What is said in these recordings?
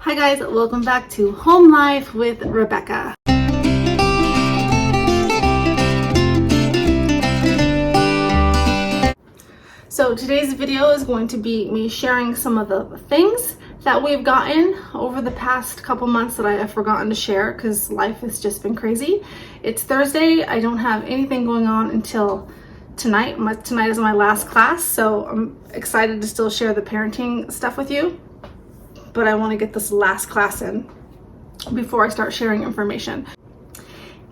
Hi guys, welcome back to Home Life with Rebecca. So today's video is going to be me sharing some of the things that we've gotten over the past couple months that I have forgotten to share because life has just been crazy. It's Thursday. I don't have anything going on until tonight. Tonight is my last class, so I'm excited to still share the parenting stuff with you. But I want to get this last class in before I start sharing information.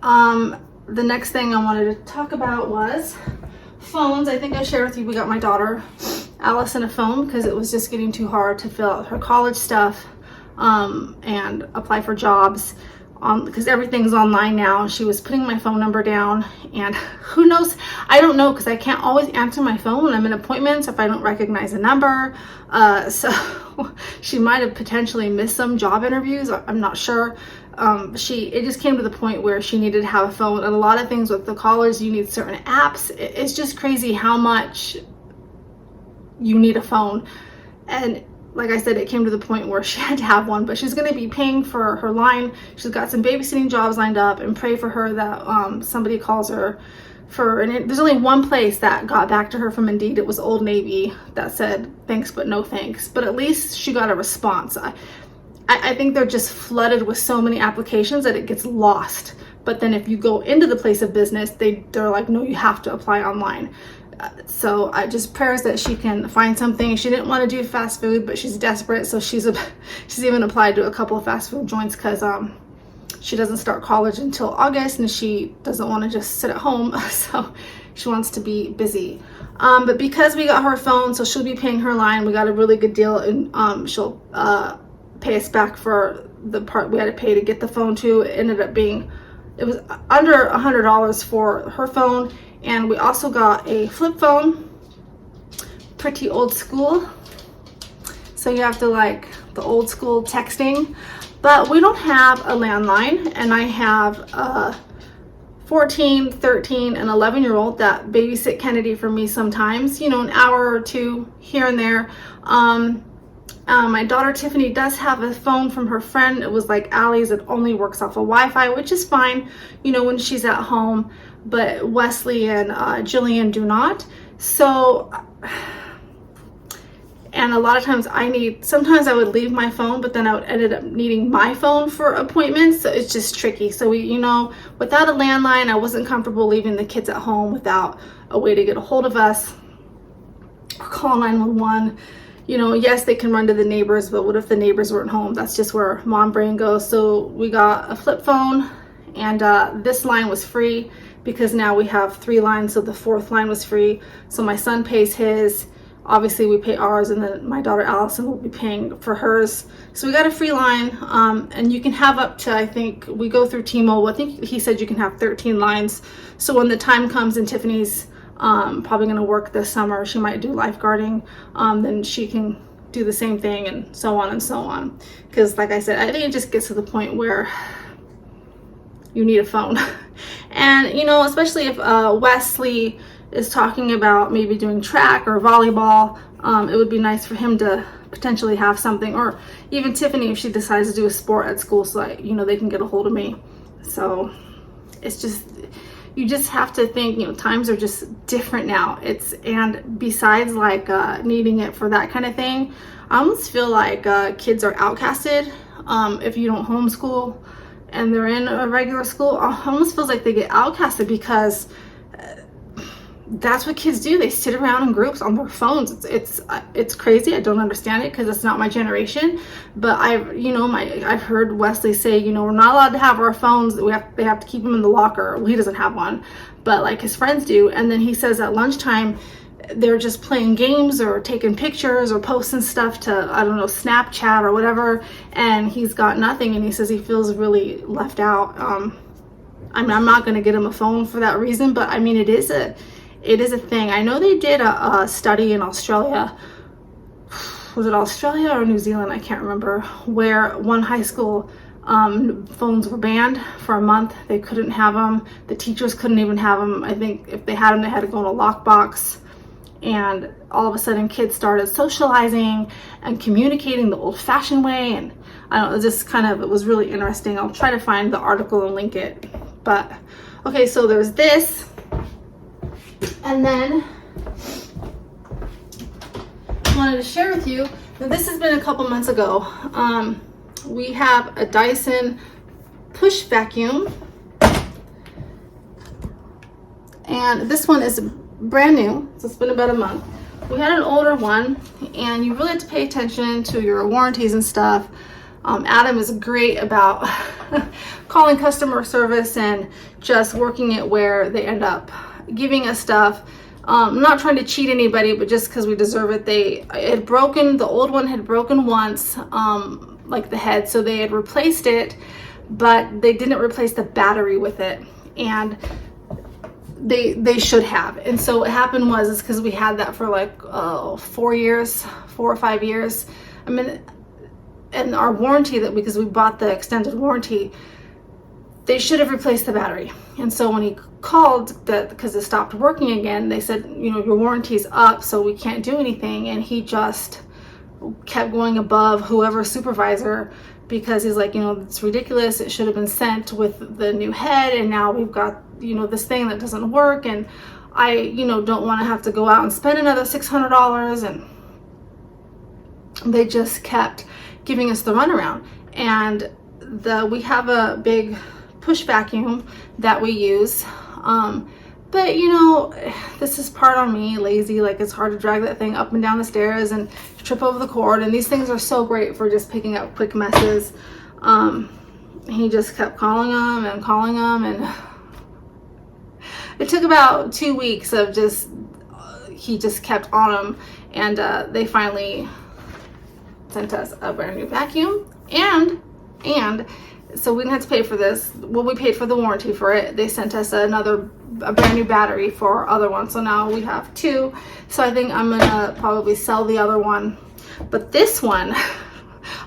The next thing I wanted to talk about was phones. I think I shared with you we got my daughter Allison a phone because it was just getting too hard to fill out her college stuff and apply for jobs because everything's online now. She was putting my phone number down, and who knows, I don't know, because I can't always answer my phone when I'm in appointments if I don't recognize a number. So she might have potentially missed some job interviews. I'm not sure. It just came to the point where she needed to have a phone, and a lot of things with the college, you need certain apps. It's just crazy how much you need a phone. And like I said, it came to the point where she had to have one, but she's going to be paying for her line. She's got some babysitting jobs lined up, and pray for her that somebody calls her and there's only one place that got back to her from Indeed. It was Old Navy that said thanks but no thanks, but at least she got a response. I think they're just flooded with so many applications that it gets lost. But then if you go into the place of business, they're like, no, you have to apply online. So I just prayers that she can find something. She didn't want to do fast food, but she's desperate, so she's even applied to a couple of fast food joints because she doesn't start college until August, and she doesn't want to just sit at home, so she wants to be busy. But because we got her a phone, so she'll be paying her line. We got a really good deal, and she'll pay us back for the part we had to pay to get the phone too. It ended up being, it was under $100 for her phone. And we also got a flip phone, pretty old school. So you have to like the old school texting, but we don't have a landline. And I have a 14, 13, and 11-year-old that babysit Kennedy for me sometimes, an hour or two here and there. My daughter Tiffany does have a phone from her friend. It was like Allie's. It only works off of Wi-Fi, which is fine, when she's at home. But Wesley and Jillian do not. So, and a lot of times sometimes I would leave my phone, but then I would ended up needing my phone for appointments. So it's just tricky. So without a landline, I wasn't comfortable leaving the kids at home without a way to get a hold of us or call 911. Yes, they can run to the neighbors, but what if the neighbors weren't home? That's just where mom brain goes. So we got a flip phone, and this line was free because now we have 3 lines, so the 4th line was free. So my son pays his, obviously we pay ours, and then my daughter Allison will be paying for hers. So we got a free line, and you can have up to, I think we go through T-Mobile, I think he said you can have 13 lines. So when the time comes and Tiffany's probably going to work this summer, she might do lifeguarding, then she can do the same thing, and so on and so on. Because like I said, I think it just gets to the point where you need a phone. And especially if Wesley is talking about maybe doing track or volleyball, it would be nice for him to potentially have something, or even Tiffany if she decides to do a sport at school, so that they can get a hold of me. So it's just, you just have to think, times are just different now. And besides like needing it for that kind of thing, I almost feel like kids are outcasted if you don't homeschool and they're in a regular school. It almost feels like they get outcasted because that's what kids do. They sit around in groups on their phones. It's crazy. I don't understand it because it's not my generation. But I've heard Wesley say, we're not allowed to have our phones. They have to keep them in the locker. Well, he doesn't have one, but like his friends do. And then he says at lunchtime they're just playing games or taking pictures or posting stuff to, I don't know, Snapchat or whatever, and he's got nothing, and he says he feels really left out. I'm not going to get him a phone for that reason, but it is a thing. I know they did a study in Australia. Was it Australia or New Zealand? I can't remember. Where one high school phones were banned for a month. They couldn't have them. The teachers couldn't even have them. I think if they had them, they had to go in a lockbox. And all of a sudden kids started socializing and communicating the old-fashioned way, and I don't know, it was really interesting. I'll try to find the article and link it. But okay, so there's this, and then I wanted to share with you, now this has been a couple months ago. We have a Dyson push vacuum, and this one is brand new, so it's been about a month. We had an older one, and you really have to pay attention to your warranties and stuff. Adam is great about calling customer service and just working it where they end up giving us stuff. I'm not trying to cheat anybody, but just because we deserve it. The old one had broken once, like the head, so they had replaced it, but they didn't replace the battery with it, and they should have. And so what happened was, because we had that for like 4 or 5 years. I mean, and our warranty, because we bought the extended warranty, they should have replaced the battery. And so when he called, because it stopped working again, they said, you know, your warranty's up, so we can't do anything. And he just kept going above whoever supervisor, because he's like, you know, it's ridiculous. It should have been sent with the new head, and now we've got, you know, this thing that doesn't work, and I, you know, don't want to have to go out and spend another $600. And they just kept giving us the runaround. And we have a big push vacuum that we use, but you know, this is part on me, lazy. Like, it's hard to drag that thing up and down the stairs and trip over the cord, and these things are so great for just picking up quick messes. He just kept calling them, and it took about 2 weeks of he just kept on them, and they finally sent us a brand new vacuum, and so we didn't have to pay for this. Well, we paid for the warranty for it. They sent us a brand new battery for our other one, so now we have two. So I think I'm gonna probably sell the other one, but this one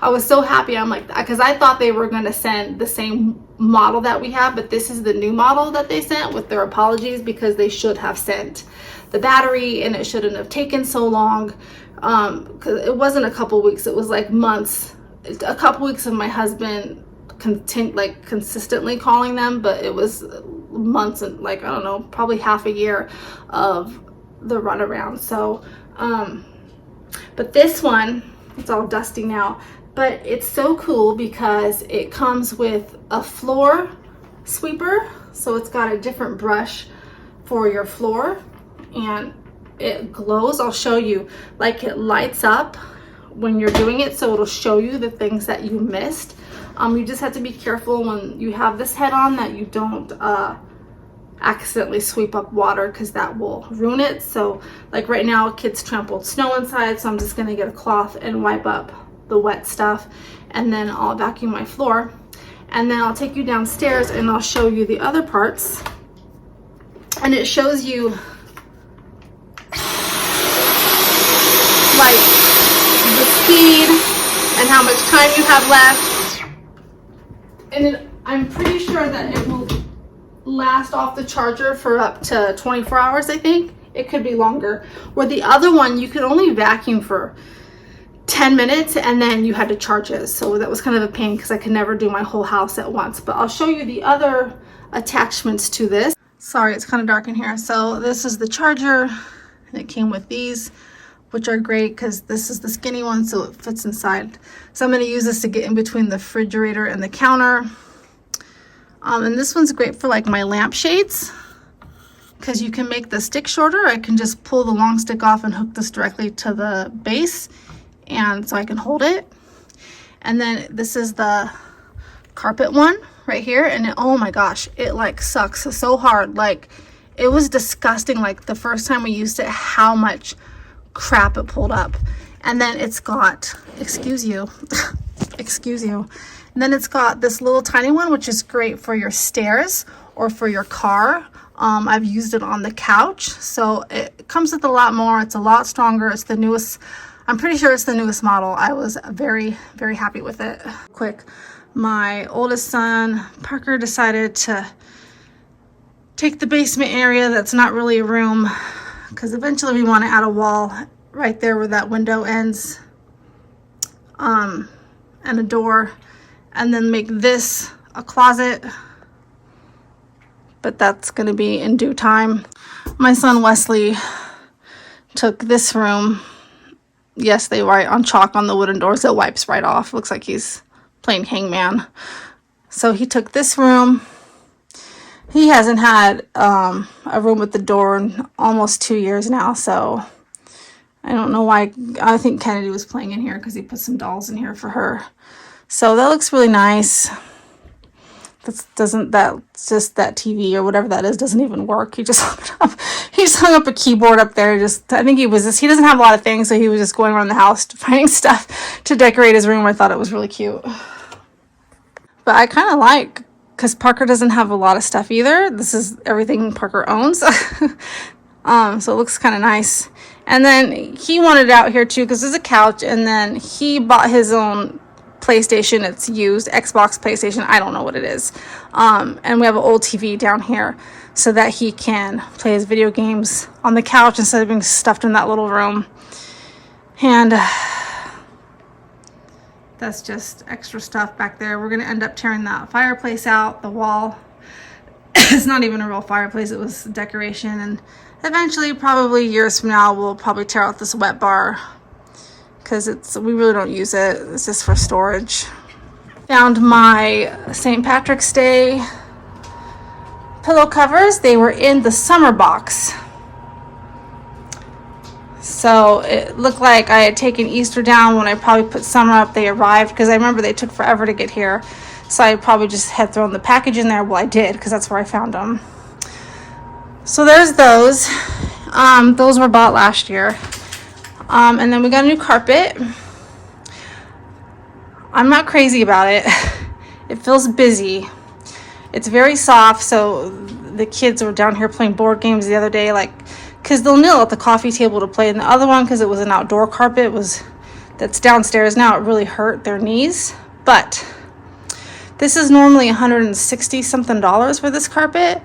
I was so happy. I'm like, because I thought they were gonna send the same model that we have, but this is the new model that they sent, with their apologies, because they should have sent the battery, and it shouldn't have taken so long, because it wasn't a couple weeks, it was like months. A couple weeks of my husband consistently calling them, but it was months, and like, I don't know, probably half a year of the runaround. So but this one, it's all dusty now, but it's so cool because it comes with a floor sweeper, so it's got a different brush for your floor, and it glows. I'll show you, like, it lights up when you're doing it, so it'll show you the things that you missed. You just have to be careful when you have this head on that you don't accidentally sweep up water, because that will ruin it. So like right now, kids trampled snow inside, so I'm just gonna get a cloth and wipe up the wet stuff, and then I'll vacuum my floor, and then I'll take you downstairs and I'll show you the other parts, and it shows you like the speed and how much time you have left. And I'm pretty sure that it will last off the charger for up to 24 hours, I think. It could be longer. Where the other one, you could only vacuum for 10 minutes and then you had to charge it. So that was kind of a pain, because I could never do my whole house at once. But I'll show you the other attachments to this. Sorry, it's kind of dark in here. So this is the charger, and it came with these, which are great because this is the skinny one, so it fits inside. So I'm going to use this to get in between the refrigerator and the counter. And this one's great for like my lampshades, because you can make the stick shorter. I can just pull the long stick off and hook this directly to the base, and so I can hold it. And then this is the carpet one right here, and oh my gosh, it like sucks so hard. Like, it was disgusting, like the first time we used it, how much crap it pulled up. And then it's got, excuse you, and then it's got this little tiny one, which is great for your stairs or for your car. I've used it on the couch, so it comes with a lot more. It's a lot stronger. It's the newest, I'm pretty sure it's the newest model. I was very, very happy with it. Quick, my oldest son, Parker, decided to take the basement area that's not really a room, because eventually we want to add a wall right there where that window ends. and a door, and then make this a closet. But that's going to be in due time. My son Wesley took this room. Yes, they write on chalk on the wooden doors. It wipes right off. Looks like he's playing hangman. So he took this room. He hasn't had a room with the door in almost 2 years now, so I don't know why. I think Kennedy was playing in here because he put some dolls in here for her. So that looks really nice. That's just that TV or whatever that is doesn't even work. He just hung it up. He just hung up a keyboard up there. I think he doesn't have a lot of things, so he was just going around the house finding stuff to decorate his room. I thought it was really cute. But I kind of like, because Parker doesn't have a lot of stuff either. This is everything Parker owns. So it looks kind of nice. And then he wanted it out here too because there's a couch, and then he bought his own PlayStation. It's used, Xbox, PlayStation, I don't know what it is. And we have an old TV down here so that he can play his video games on the couch instead of being stuffed in that little room. And that's just extra stuff back there. We're going to end up tearing that fireplace out, the wall. It's not even a real fireplace, it was decoration. And eventually, probably years from now, we'll probably tear out this wet bar because we really don't use it. It's just for storage. Found my St. Patrick's Day pillow covers. They were in the summer box. So it looked like I had taken Easter down when I probably put summer up. They arrived because I remember they took forever to get here. So I probably just had thrown the package in there. Well, I did because that's where I found them. So there's those. Those were bought last year. And then we got a new carpet. I'm not crazy about it. It feels busy. It's very soft. So the kids were down here playing board games the other day, because they'll kneel at the coffee table to play. And the other one, because it was an outdoor carpet, that's downstairs now, it really hurt their knees. But this is normally $160 something for this carpet.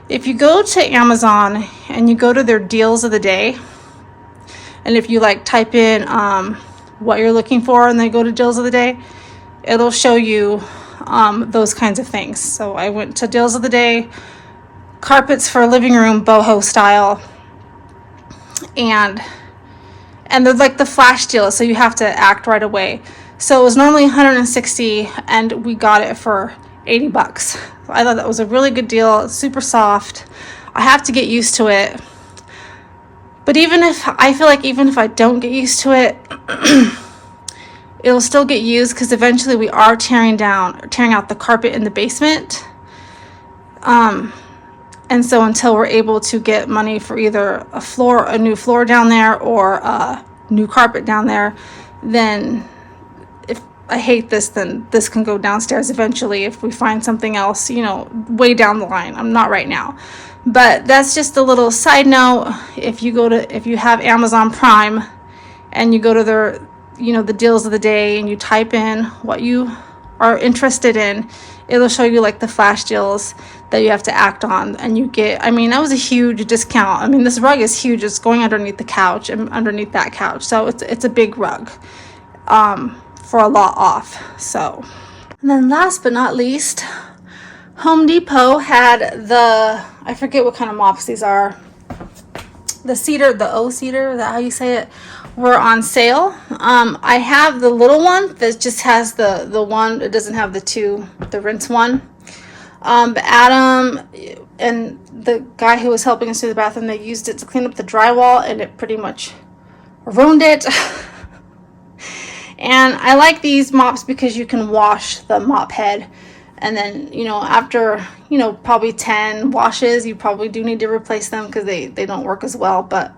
If you go to Amazon and you go to their deals of the day, and if you type in what you're looking for and then go to deals of the day, it'll show you those kinds of things. So I went to deals of the day, carpets for living room, boho style, and they're like the flash deal, so you have to act right away. So it was normally $160 and we got it for $80. I thought that was a really good deal. It's super soft. I have to get used to it. But even if I don't get used to it, it'll still get used because eventually we are tearing out the carpet in the basement. And so until we're able to get money for either a new floor down there or a new carpet down there, then if I hate this, then this can go downstairs eventually if we find something else, way down the line. I'm not right now. But that's just a little side note. If you have Amazon Prime and you go to the deals of the day and you type in what you are interested in, it'll show you the flash deals that you have to act on, and you get, that was a huge discount. This rug is huge. It's going underneath the couch and underneath that couch. So it's a big rug for a lot off. So, and then last but not least, Home Depot had I forget what kind of mops these are. The cedar, the O cedar, is that how you say it? Were on sale. I have the little one that just has the one. It doesn't have the rinse one. But Adam and the guy who was helping us do the bathroom, they used it to clean up the drywall, and it pretty much ruined it. And I like these mops because you can wash the mop head. And then, after, probably 10 washes, you probably do need to replace them because they don't work as well. But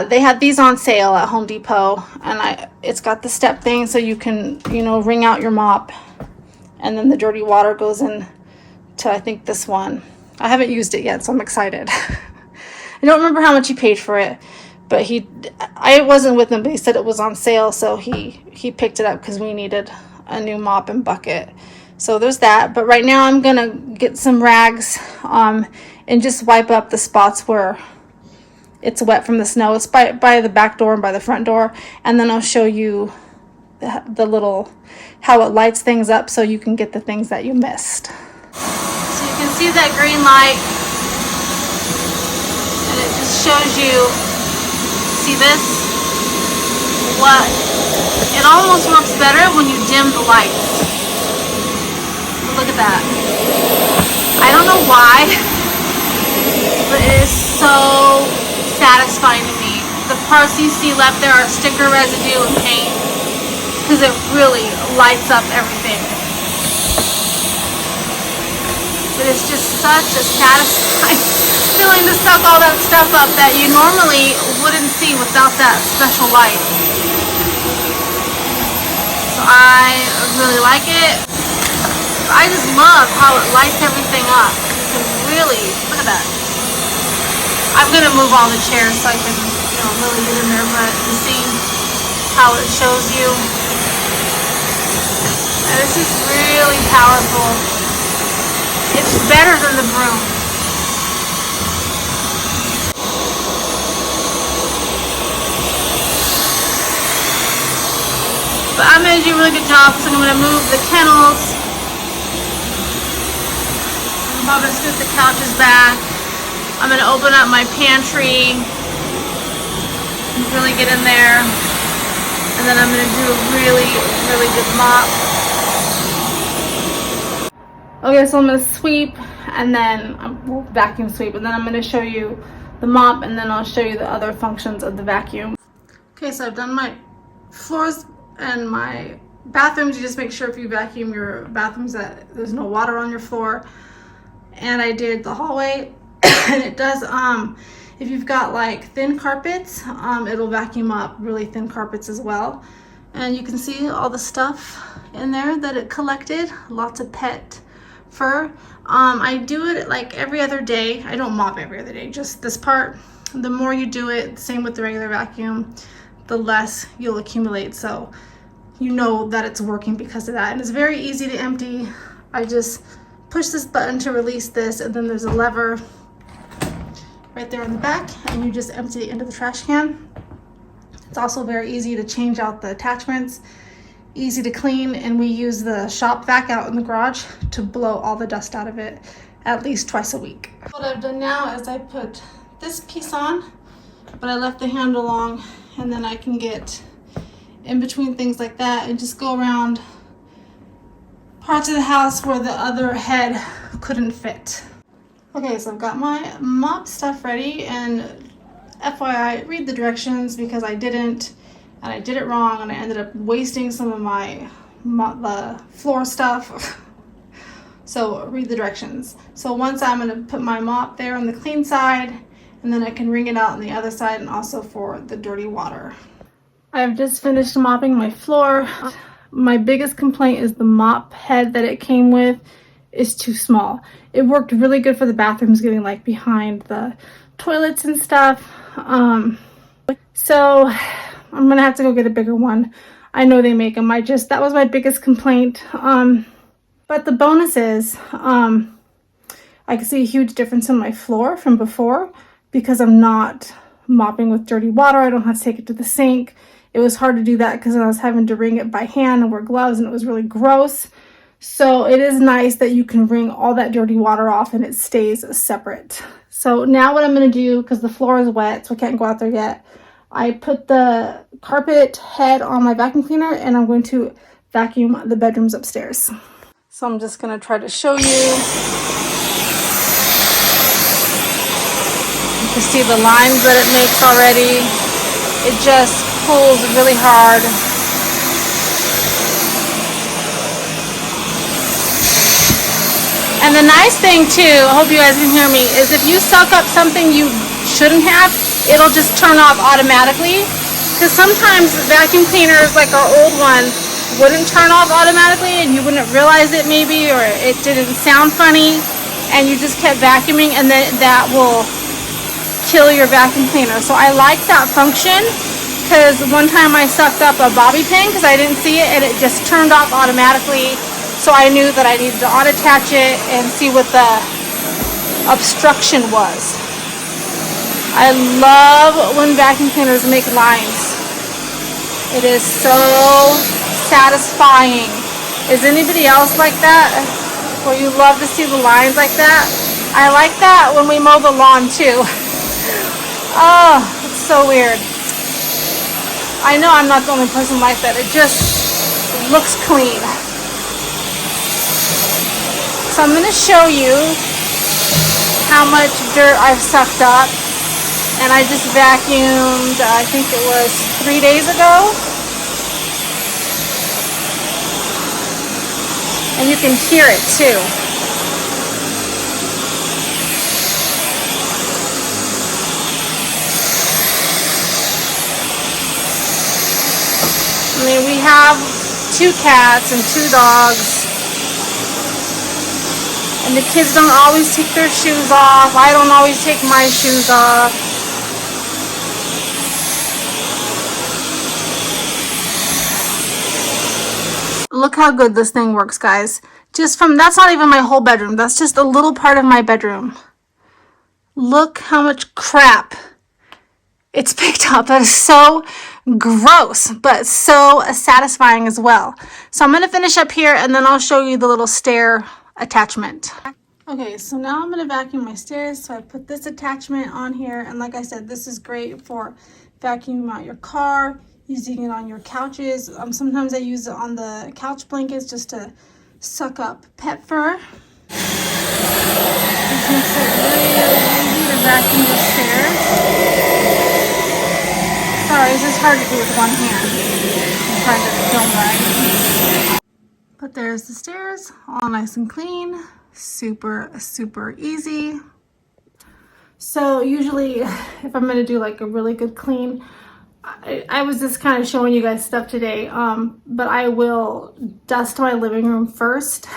they had these on sale at Home Depot, and it's got the step thing so you can, wring out your mop, and then the dirty water goes in to, I think, this one. I haven't used it yet, so I'm excited. I don't remember how much he paid for it, but I wasn't with him, but he said it was on sale, so he picked it up because we needed a new mop and bucket. So there's that. But right now I'm gonna get some rags and just wipe up the spots where it's wet from the snow. It's by the back door and by the front door, and then I'll show you the little, how it lights things up so you can get the things that you missed. So you can see that green light, and it just shows you, see this? What? It almost works better when you dim the lights. Look at that. I don't know why, but it is so satisfying to me. The parts you see left there are sticker residue and paint, because it really lights up everything. But it's just such a satisfying feeling to suck all that stuff up that you normally wouldn't see without that special light. So I really like it. I just love how it lights everything up. You can really, look at that. I'm going to move all the chairs so I can, really get in there, but you see how it shows you. And it's just really powerful. It's better than the broom. But I'm going to do a really good job, so I'm going to move the kennels. I'm going to scoot the couches back. I'm going to open up my pantry and really get in there. And then I'm going to do a really, really good mop. Okay, so I'm going to sweep and then vacuum sweep, and then I'm going to show you the mop, and then I'll show you the other functions of the vacuum. Okay, so I've done my floors and my bathrooms. You just make sure if you vacuum your bathrooms that there's no water on your floor. And I did the hallway. And it does, if you've got like thin carpets, it'll vacuum up really thin carpets as well. And you can see all the stuff in there that it collected, lots of pet fur. I do it like every other day. I don't mop every other day, just this part. The more you do it, same with the regular vacuum, the less you'll accumulate. So you know that it's working because of that. And it's very easy to empty. I just push this button to release this, and then there's a lever right there in the back, and you just empty it into the trash can. It's also very easy to change out the attachments, easy to clean, and we use the shop vac out in the garage to blow all the dust out of it at least twice a week. What I've done now is I put this piece on, but I left the handle long, and then I can get in between things like that and just go around parts of the house where the other head couldn't fit. Okay, so I've got my mop stuff ready, and FYI, read the directions because I didn't, and I did it wrong, and I ended up wasting some of the floor stuff. So read the directions. So once I'm gonna put my mop there on the clean side, and then I can wring it out on the other side, and also for the dirty water. I've just finished mopping my floor. My biggest complaint is the mop head that it came with is too small. It worked really good for the bathrooms, getting like behind the toilets and stuff. So I'm gonna have to go get a bigger one. I know they make them. That was my biggest complaint. But the bonus is I can see a huge difference in my floor from before because I'm not mopping with dirty water. I don't have to take it to the sink. It was hard to do that because I was having to wring it by hand and wear gloves, and it was really gross. So it is nice that you can wring all that dirty water off and it stays separate. So now what I'm going to do, because the floor is wet, so I can't go out there yet, I put the carpet head on my vacuum cleaner, and I'm going to vacuum the bedrooms upstairs. So I'm just going to try to show you. You can see the lines that it makes already. It just pulls really hard. And the nice thing too, I hope you guys can hear me, is if you suck up something you shouldn't have, it'll just turn off automatically. Because sometimes vacuum cleaners, like our old one, wouldn't turn off automatically and you wouldn't realize it maybe, or it didn't sound funny, and you just kept vacuuming, and then that will kill your vacuum cleaner. So I like that function, because one time I sucked up a bobby pin because I didn't see it, and it just turned off automatically. So I knew that I needed to unattach it and see what the obstruction was. I love when vacuum cleaners make lines. It is so satisfying. Is anybody else like that? Where you love to see the lines like that? I like that when we mow the lawn too. Oh, it's so weird. I know I'm not the only person like that. It just looks clean. So I'm going to show you how much dirt I've sucked up. And I just vacuumed, I think it was 3 days ago. And you can hear it too. I mean, we have 2 cats and 2 dogs. And the kids don't always take their shoes off. I don't always take my shoes off. Look how good this thing works, guys. Just from, that's not even my whole bedroom. That's just a little part of my bedroom. Look how much crap it's picked up. That is so gross, but so satisfying as well. So I'm going to finish up here and then I'll show you the little stair attachment. Okay, so now I'm going to vacuum my stairs. So I put this attachment on here, and like I said, this is great for vacuuming out your car, using it on your couches. Sometimes I use it on the couch blankets just to suck up pet fur. This makes it really easy to vacuum the stairs. Sorry, it's just hard to do with one hand. I'm trying to film right. But there's the stairs, all nice and clean. Super, super easy. So usually if I'm going to do like a really good clean, I was just kind of showing you guys stuff today, but I will dust my living room first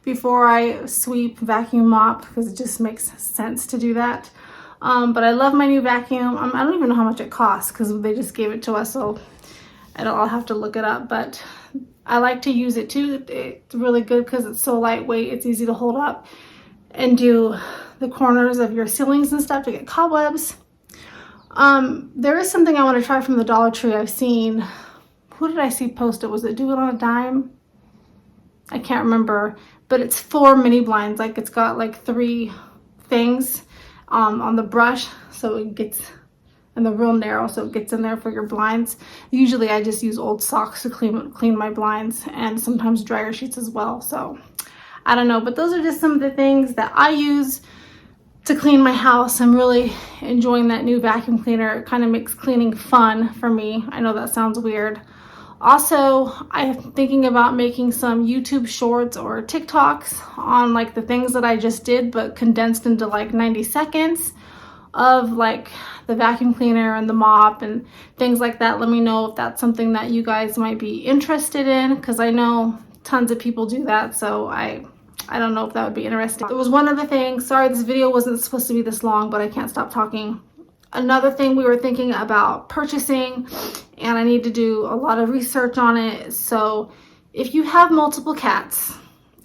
before I sweep, vacuum, mop, because it just makes sense to do that. But I love my new vacuum. I don't even know how much it costs because they just gave it to us, so I'll have to look it up. But I like to use it too. It's really good because it's so lightweight. It's easy to hold up and do the corners of your ceilings and stuff to get cobwebs. There is something I want to try from the Dollar Tree. I've seen, who did I see post it? Was it Do It on a Dime? I can't remember, but it's 4 mini blinds. Like it's got like 3 things on the brush, so it gets, and they're real narrow, so it gets in there for your blinds. Usually I just use old socks to clean my blinds, and sometimes dryer sheets as well. So I don't know, but those are just some of the things that I use to clean my house. I'm really enjoying that new vacuum cleaner. It kind of makes cleaning fun for me. I know that sounds weird. Also, I'm thinking about making some YouTube shorts or TikToks on like the things that I just did, but condensed into like 90 seconds of like the vacuum cleaner and the mop and things like that. Let me know if that's something that you guys might be interested in, because I know tons of people do that. So I don't know if that would be interesting. There was one other thing. Sorry, this video wasn't supposed to be this long, but I can't stop talking. Another thing we were thinking about purchasing, and I need to do a lot of research on it. So if you have multiple cats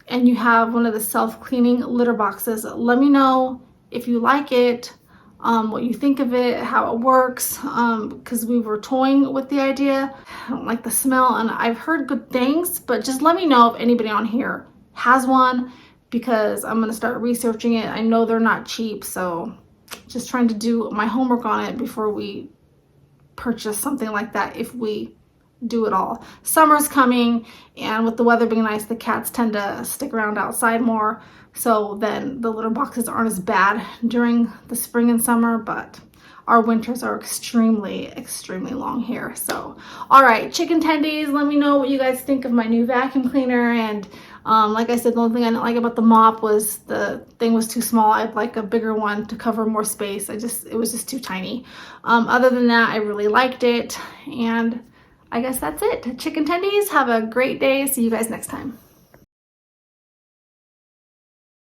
and you have one of the self-cleaning litter boxes, let me know if you like it, what you think of it, how it works, because we were toying with the idea. I don't like the smell, and I've heard good things, but just let me know if anybody on here has one, because I'm gonna start researching it. I know they're not cheap, so just trying to do my homework on it before we purchase something like that, if we do it all. Summer's coming, and with the weather being nice, the cats tend to stick around outside more, so then the litter boxes aren't as bad during the spring and summer, but our winters are extremely, extremely long here. So, all right, chicken tendies, let me know what you guys think of my new vacuum cleaner. And like I said, the only thing I didn't like about the mop was the thing was too small. I'd like a bigger one to cover more space. It was just too tiny. Other than that, I really liked it. And I guess that's it. Chicken tendies, have a great day. See you guys next time.